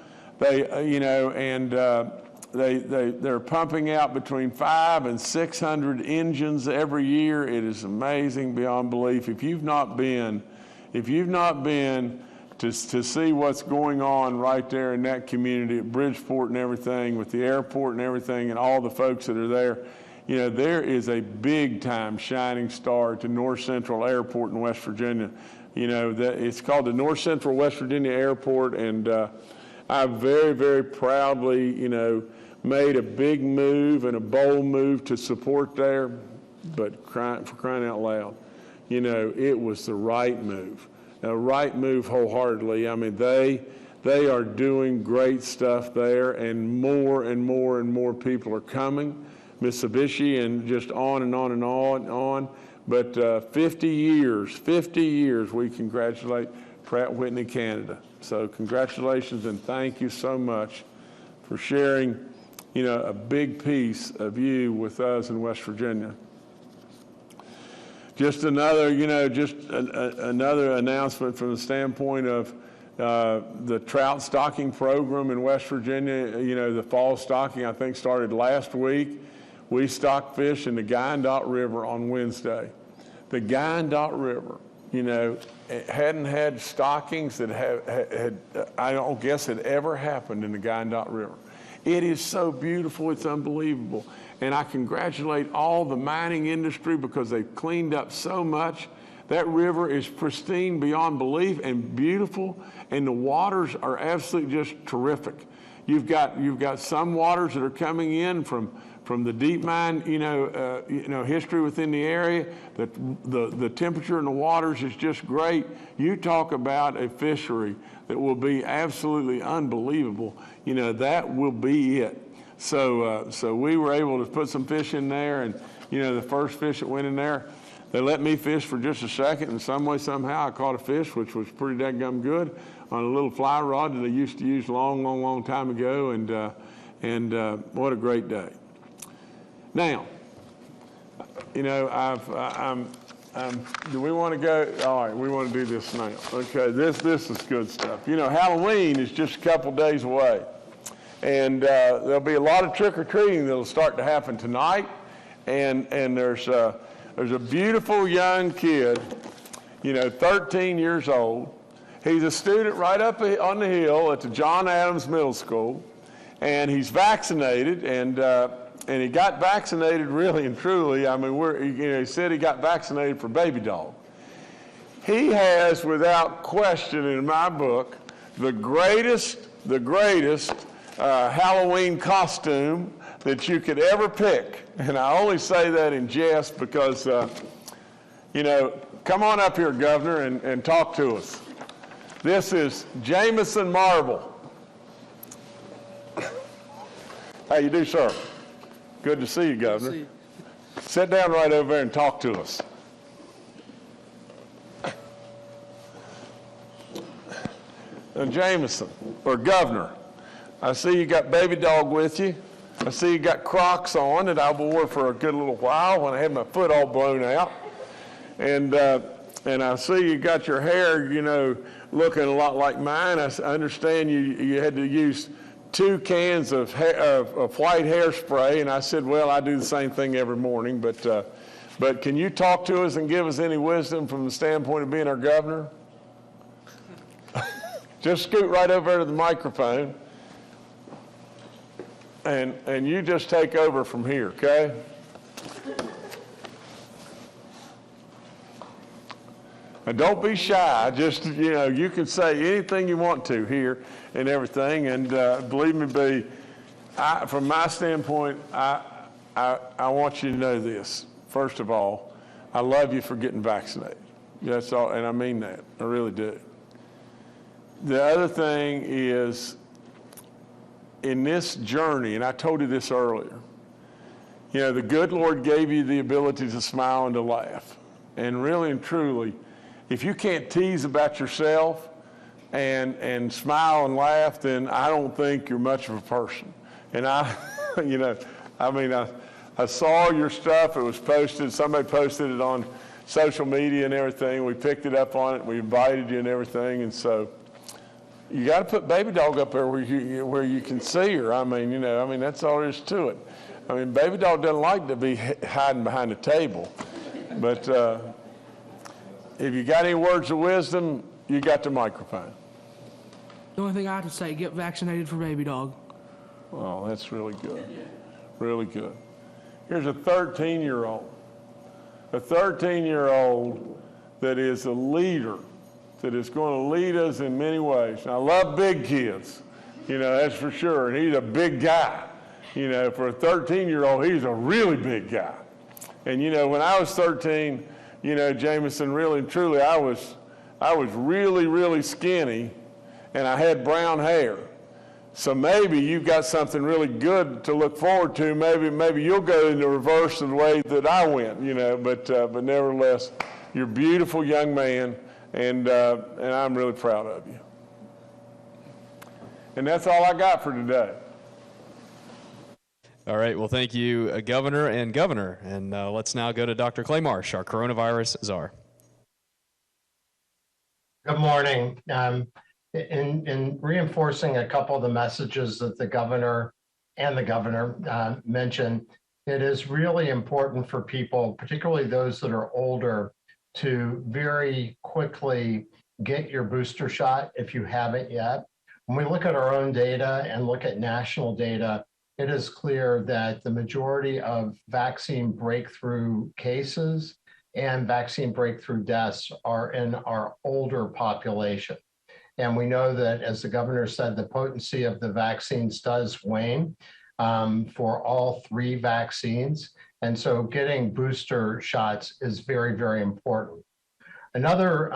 They're pumping out between 500 and 600 engines every year. It is amazing beyond belief. If you've not been to see what's going on right there in that community at Bridgeport and everything, with the airport and everything, and all the folks that are there, there is a big time shining star to North Central Airport in West Virginia. It's called the North Central West Virginia Airport, and I very, very proudly, made a big move and a bold move to support there, but for crying out loud, it was the right move. A right move wholeheartedly. I mean, they are doing great stuff there, and more people are coming. Mitsubishi, and just on and on and on and on. But 50 years, we congratulate Pratt Whitney Canada. So congratulations and thank you so much for sharing, a big piece of you with us in West Virginia. Just another, another announcement from the standpoint of the trout stocking program in West Virginia. The fall stocking, I think, started last week. We stocked fish in the Guyandotte River on Wednesday. The Guyandotte River, it hadn't had stockings that had I don't guess had ever happened in the Guyandotte River. It is so beautiful, it's unbelievable. And I congratulate all the mining industry because they've cleaned up so much. That river is pristine beyond belief and beautiful, and the waters are absolutely just terrific. You've got some waters that are coming in from the deep mine, history within the area. The temperature in the waters is just great. You talk about a fishery that will be absolutely unbelievable. That will be it. So we were able to put some fish in there, and the first fish that went in there, they let me fish for just a second, and some way, somehow, I caught a fish, which was pretty dadgum good, on a little fly rod that I used to use long time ago, and what a great day. Now, do we want to go? All right, we want to do this now. Okay, this is good stuff. Halloween is just a couple days away, and there'll be a lot of trick-or-treating that'll start to happen tonight, and there's a beautiful young kid, 13 years old. He's a student right up on the hill at the John Adams Middle School, and he's vaccinated, and he got vaccinated really and truly. I mean, he said he got vaccinated for baby dog. He has, without question, in my book, the greatest Halloween costume that you could ever pick. And I only say that in jest because, come on up here, Governor, and talk to us. This is Jameson Marble. How you do, sir? Good to see you, Governor. See you. Sit down right over there and talk to us. Now, Jameson, or Governor, I see you got baby dog with you. I see you got Crocs on that I wore for a good little while when I had my foot all blown out. And I see you got your hair, looking a lot like mine. I understand you had to use 2 cans of white hairspray, and I said, well, I do the same thing every morning, but can you talk to us and give us any wisdom from the standpoint of being our governor? Just scoot right over to the microphone, and you just take over from here, okay? And don't be shy. Just, you can say anything you want to here and everything. And believe me, from my standpoint, I want you to know this. First of all, I love you for getting vaccinated. That's all, and I mean that. I really do. The other thing is, in this journey, and I told you this earlier, the good Lord gave you the ability to smile and to laugh. And really and truly, if you can't tease about yourself and smile and laugh, then I don't think you're much of a person. And I saw your stuff. It was posted. Somebody posted it on social media and everything. We picked it up on it. We invited you and everything. And so you got to put baby dog up there where you can see her. That's all there is to it. Baby dog doesn't like to be hiding behind a table, but. If you got any words of wisdom, you got the microphone. The only thing I have to say, get vaccinated for baby dog. Oh, that's really good. Really good. Here's a 13-year-old. A 13-year-old that is a leader, that is going to lead us in many ways. And I love big kids, that's for sure. And he's a big guy. For a 13-year-old, he's a really big guy. And, when I was 13, Jameson, really and truly, I was really, really skinny, and I had brown hair. So maybe you've got something really good to look forward to. Maybe you'll go in the reverse of the way that I went, But nevertheless, you're a beautiful young man, and I'm really proud of you. And that's all I got for today. All right. Well, thank you, Governor. And let's now go to Dr. Clay Marsh, our coronavirus czar. Good morning. In reinforcing a couple of the messages that the governor mentioned, it is really important for people, particularly those that are older, to very quickly get your booster shot if you haven't yet. When we look at our own data and look at national data, it is clear that the majority of vaccine breakthrough cases and vaccine breakthrough deaths are in our older population. And we know that, as the governor said, the potency of the vaccines does wane for all 3 vaccines. And so getting booster shots is very, very important. Another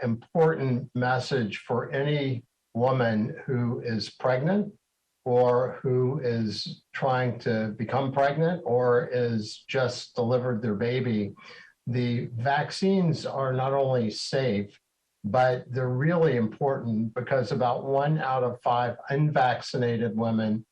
important message for any woman who is pregnant or who is trying to become pregnant or is just delivered their baby, the vaccines are not only safe, but they're really important because about 1 out of 5 unvaccinated women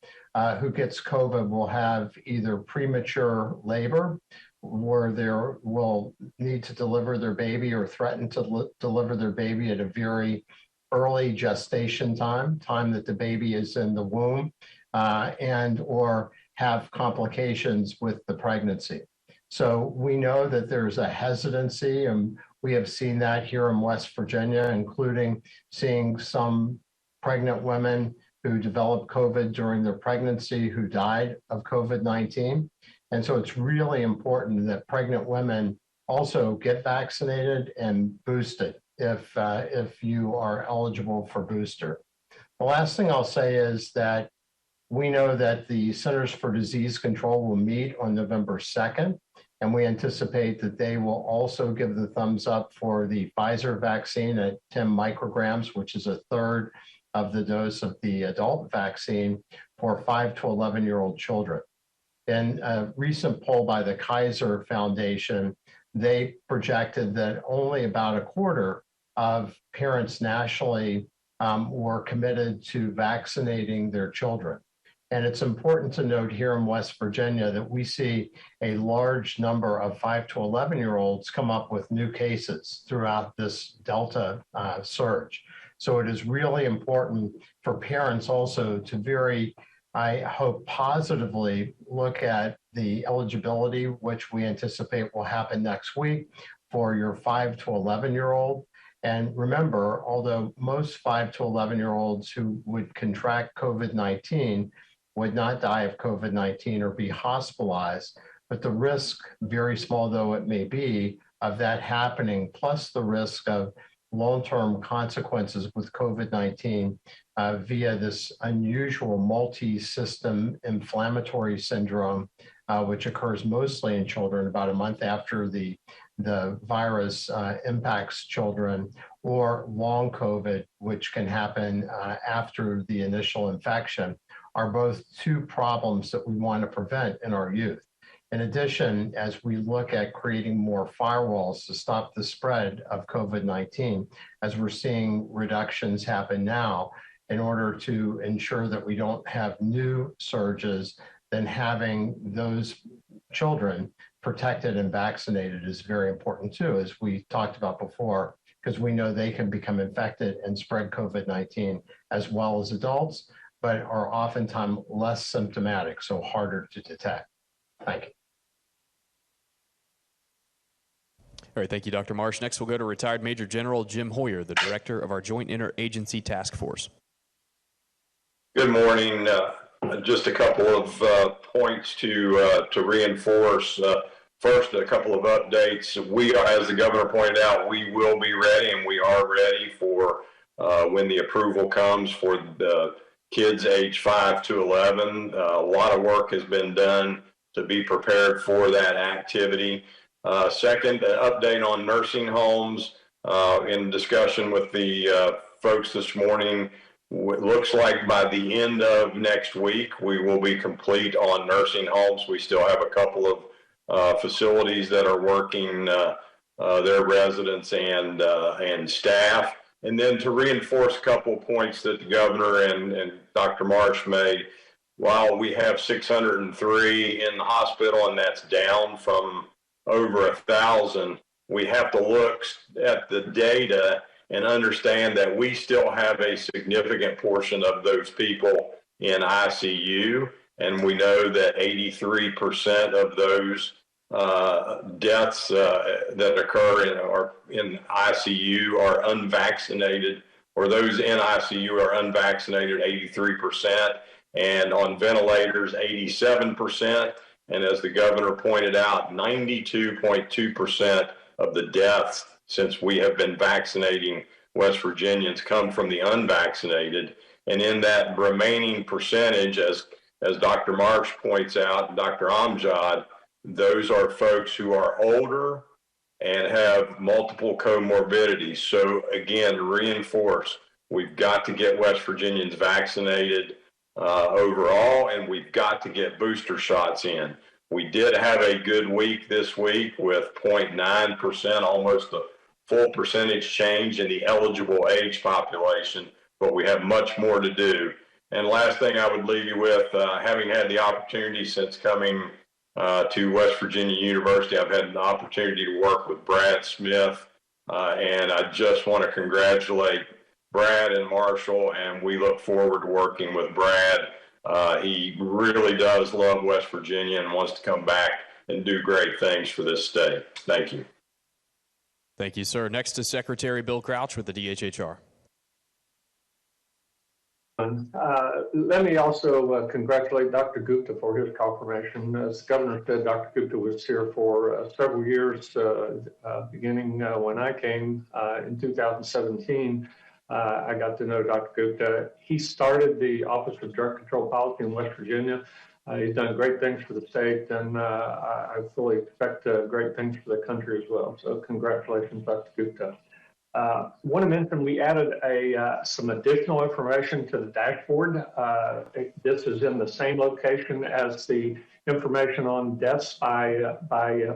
who gets COVID will have either premature labor, where they will need to deliver their baby or threaten to deliver their baby at a very early gestation time that the baby is in the womb, and or have complications with the pregnancy. So we know that there's a hesitancy, and we have seen that here in West Virginia, including seeing some pregnant women who developed COVID during their pregnancy who died of COVID-19. And so it's really important that pregnant women also get vaccinated and boosted if you are eligible for booster. The last thing I'll say is that we know that the Centers for Disease Control will meet on November 2nd, and we anticipate that they will also give the thumbs up for the Pfizer vaccine at 10 micrograms, which is a third of the dose of the adult vaccine for 5 to 11-year-old children. In a recent poll by the Kaiser Foundation, they projected that only about a quarter of parents nationally were committed to vaccinating their children. And it's important to note here in West Virginia that we see a large number of 5 to 11-year-olds come up with new cases throughout this Delta surge. So it is really important for parents also to I hope, positively look at the eligibility, which we anticipate will happen next week for your 5 to 11-year-old. And remember, although most 5 to 11-year-olds who would contract COVID-19 would not die of COVID-19 or be hospitalized, but the risk, very small though it may be, of that happening, plus the risk of long-term consequences with COVID-19 via this unusual multi-system inflammatory syndrome, which occurs mostly in children about a month after the virus impacts children, or long COVID, which can happen after the initial infection, are both 2 problems that we want to prevent in our youth. In addition, as we look at creating more firewalls to stop the spread of COVID-19, as we're seeing reductions happen now, in order to ensure that we don't have new surges, then having those children protected and vaccinated is very important too, as we talked about before, because we know they can become infected and spread COVID-19 as well as adults, but are oftentimes less symptomatic, so harder to detect. Thank you. All right, thank you, Dr. Marsh. Next, we'll go to retired Major General Jim Hoyer, the director of our Joint Interagency Task Force. Good morning. Just a couple of points to reinforce. First, a couple of updates. We are, as the governor pointed out, we will be ready, and we are ready for when the approval comes for the kids age 5 to 11. A lot of work has been done to be prepared for that activity. Second, an update on nursing homes. In discussion with the folks this morning, it looks like by the end of next week, we will be complete on nursing homes. We still have a couple of facilities that are working their residents and staff. And then to reinforce a couple of points that the governor and Dr. Marsh made, while we have 603 in the hospital, and that's down from over 1,000, we have to look at the data and understand that we still have a significant portion of those people in ICU. And we know that 83% of those deaths that occur in ICU are unvaccinated, or those in ICU are unvaccinated, 83%, and on ventilators, 87%. And as the governor pointed out, 92.2% of the deaths since we have been vaccinating West Virginians come from the unvaccinated. And in that remaining percentage, as Dr. Marsh points out, Dr. Amjad, those are folks who are older and have multiple comorbidities. So again, reinforce, we've got to get West Virginians vaccinated overall, and we've got to get booster shots in. We did have a good week this week with 0.9%, almost a full percentage change in the eligible age population, but we have much more to do. And last thing I would leave you with, having had the opportunity since coming to West Virginia University, I've had an opportunity to work with Brad Smith, and I just want to congratulate Brad and Marshall, and we look forward to working with Brad. He really does love West Virginia and wants to come back and do great things for this state. Thank you. Thank you, sir. Next is Secretary Bill Crouch with the DHHR. Let me also congratulate Dr. Gupta for his confirmation. As the governor said, Dr. Gupta was here for several years, beginning when I came in 2017. I got to know Dr. Gupta. He started the Office of Drug Control Policy in West Virginia. He's done great things for the state, and I fully expect great things for the country as well. So congratulations, Dr. Gupta. Want to mention we added some additional information to the dashboard. This is in the same location as the information on deaths by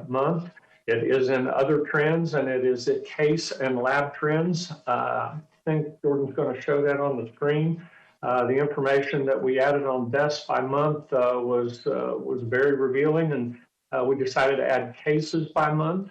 month. It is in other trends, and it is at case and lab trends. I think Jordan's going to show that on the screen. The information that we added on deaths by month was very revealing, and we decided to add cases by month.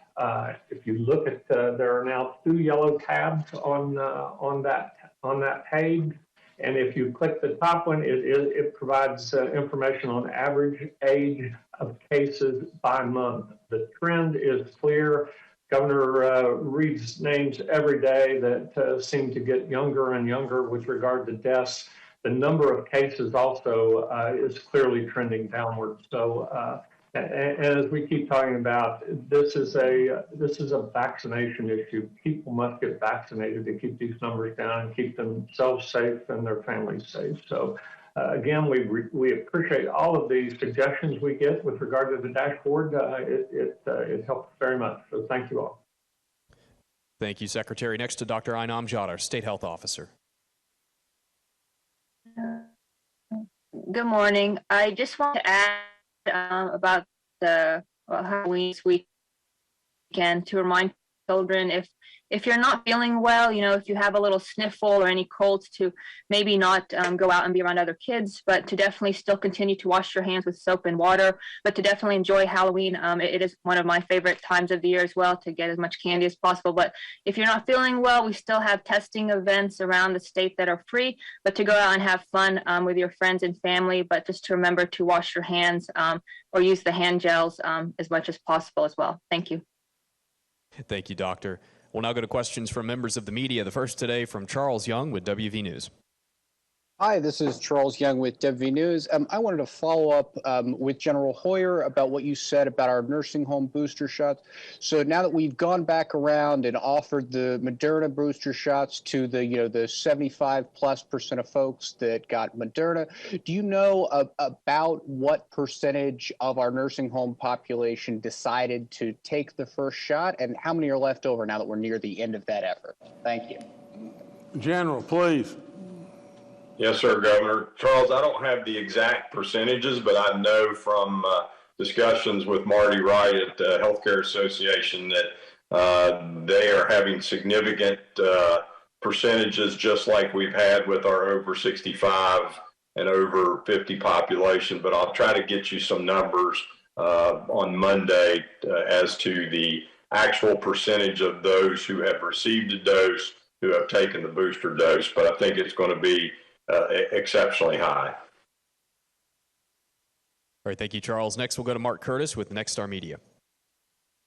If you look at, there are now 2 yellow tabs on that page, and if you click the top one, it provides information on average age of cases by month. The trend is clear. Governor reads names every day that seem to get younger and younger with regard to deaths. The number of cases also is clearly trending downward. So. And as we keep talking about, this is a vaccination issue. People must get vaccinated to keep these numbers down and keep themselves safe and their families safe. So again, we appreciate all of the suggestions we get with regard to the dashboard. It helps very much. So thank you all. Thank you, Secretary. Next to Dr. Ayn Amjad, our State Health Officer. Good morning. I just want to add about the Halloween weekend to remind children, if you're not feeling well, if you have a little sniffle or any colds, to maybe not go out and be around other kids, but to definitely still continue to wash your hands with soap and water, but to definitely enjoy Halloween. It is one of my favorite times of the year as well, to get as much candy as possible. But if you're not feeling well, we still have testing events around the state that are free, but to go out and have fun with your friends and family, but just to remember to wash your hands or use the hand gels as much as possible as well. Thank you. Thank you, Doctor. We'll now go to questions from members of the media. The first today from Charles Young with WV News. Hi, this is Charles Young with WV News. I wanted to follow up with General Hoyer about what you said about our nursing home booster shots. So now that we've gone back around and offered the Moderna booster shots to the 75+% of folks that got Moderna, do you know about what percentage of our nursing home population decided to take the first shot, and how many are left over now that we're near the end of that effort? Thank you. General, please. Yes, sir, Governor. Charles, I don't have the exact percentages, but I know from discussions with Marty Wright at the Healthcare Association that they are having significant percentages, just like we've had with our over 65 and over 50 population. But I'll try to get you some numbers on Monday as to the actual percentage of those who have received a dose, who have taken the booster dose. But I think it's going to be exceptionally high. All right, thank you, Charles. Next, we'll go to Mark Curtis with Nexstar Media.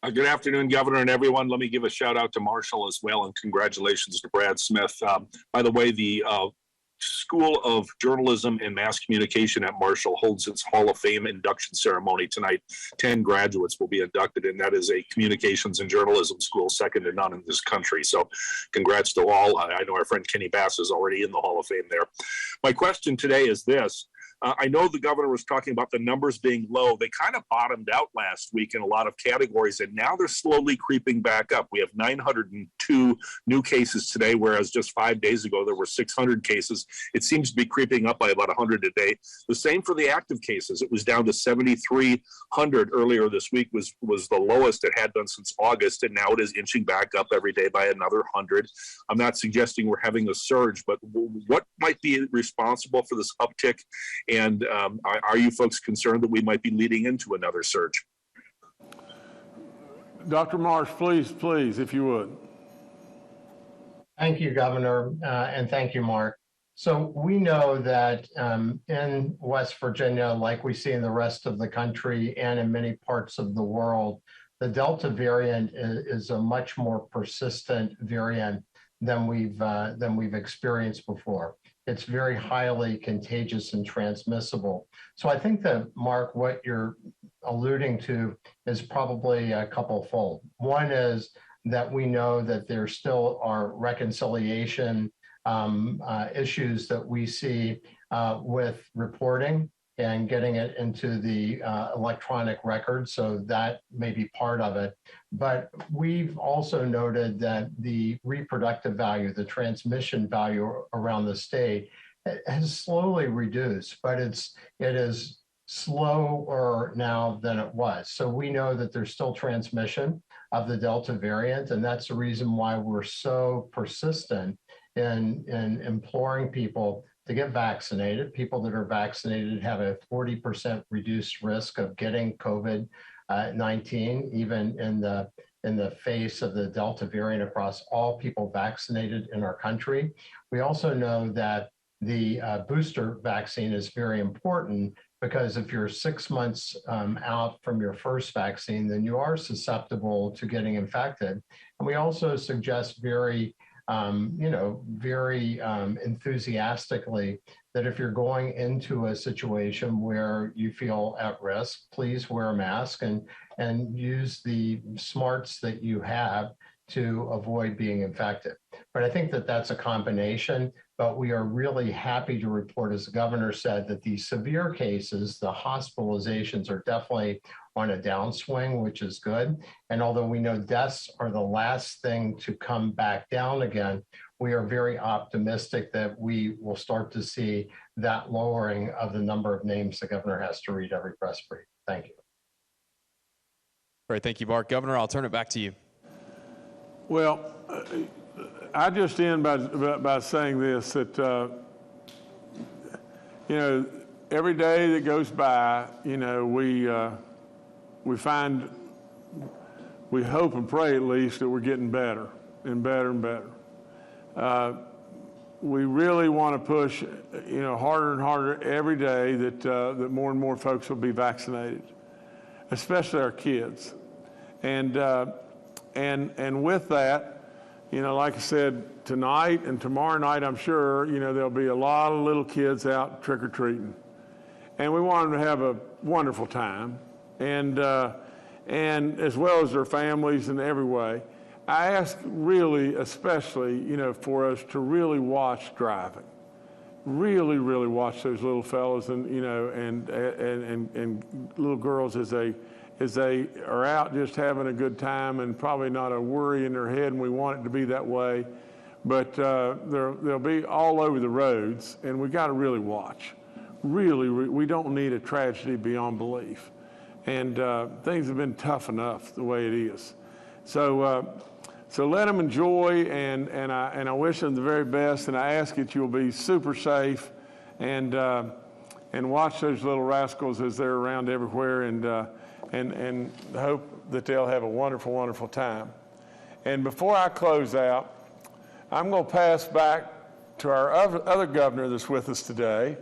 Good afternoon, Governor and everyone. Let me give a shout out to Marshall as well, and congratulations to Brad Smith. By the way, the School of Journalism and Mass Communication at Marshall holds its Hall of Fame induction ceremony tonight. 10 graduates will be inducted, and that is a communications and journalism school second to none in this country. So congrats to all. I know our friend Kenny Bass is already in the Hall of Fame there. My question today is this. I know the governor was talking about the numbers being low. They kind of bottomed out last week in a lot of categories, and now they're slowly creeping back up. We have 902 new cases today, whereas just 5 days ago there were 600 cases. It seems to be creeping up by about 100 a day. The same for the active cases. It was down to 7,300 earlier this week, was the lowest it had done since August, and now it is inching back up every day by another 100. I'm not suggesting we're having a surge, but what might be responsible for this uptick? And are you folks concerned that we might be leading into another surge? Dr. Marsh, please, if you would. Thank you, Governor, and thank you, Mark. So we know that in West Virginia, like we see in the rest of the country and in many parts of the world, the Delta variant is a much more persistent variant than we've experienced before. It's very highly contagious and transmissible. So I think that, Mark, what you're alluding to is probably a couple-fold. One is that we know that there still are reconciliation issues that we see with reporting and getting it into the electronic record, so that may be part of it. But we've also noted that the reproductive value, the transmission value around the state has slowly reduced, but it is slower now than it was. So we know that there's still transmission of the Delta variant, and that's the reason why we're so persistent in imploring people to get vaccinated. People that are vaccinated have a 40% reduced risk of getting COVID-19, even in the face of the Delta variant across all people vaccinated in our country. We also know that the booster vaccine is very important, because if you're 6 months out from your first vaccine, then you are susceptible to getting infected. And we also suggest very enthusiastically that if you're going into a situation where you feel at risk, please wear a mask and use the smarts that you have to avoid being infected. But I think that that's a combination, but we are really happy to report, as the governor said, that the severe cases, the hospitalizations, are definitely on a downswing, which is good. And although we know deaths are the last thing to come back down again, we are very optimistic that we will start to see that lowering of the number of names the governor has to read every press brief. Thank you. All right, thank you, Mark. Governor, I'll turn it back to you. Well, I just end by saying this, that, every day that goes by, we find, we hope and pray at least, that we're getting better and better and better. We really want to push, harder and harder every day that more and more folks will be vaccinated, especially our kids. And with that, like I said, tonight and tomorrow night, I'm sure, there'll be a lot of little kids out trick-or-treating. And we want them to have a wonderful time, and as well as their families in every way. I ask really, especially, for us to really watch driving. Really, really watch those little fellas and little girls as they are out just having a good time, and probably not a worry in their head, and we want it to be that way. But they'll be all over the roads, and we got to really watch. Really, we don't need a tragedy beyond belief. And things have been tough enough the way it is. So let them enjoy, and I wish them the very best, and I ask that you'll be super safe and watch those little rascals as they're around everywhere, and hope that they'll have a wonderful, wonderful time. And before I close out, I'm going to pass back to our other governor that's with us today,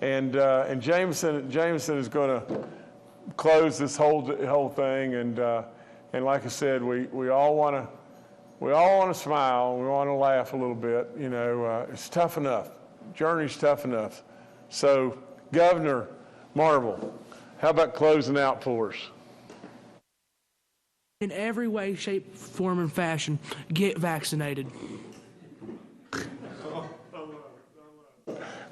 and Jameson is going to close this whole thing. And like I said, we all want to smile, and we want to laugh a little bit. It's tough enough. journey's tough enough. So, Governor Marvel, how about closing out for us? In every way, shape, form, and fashion, get vaccinated.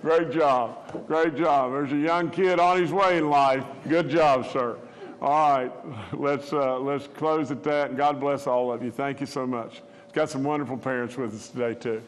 Great job. Great job. There's a young kid on his way in life. Good job, sir. All right, let's close at that, and God bless all of you. Thank you so much. Got some wonderful parents with us today, too.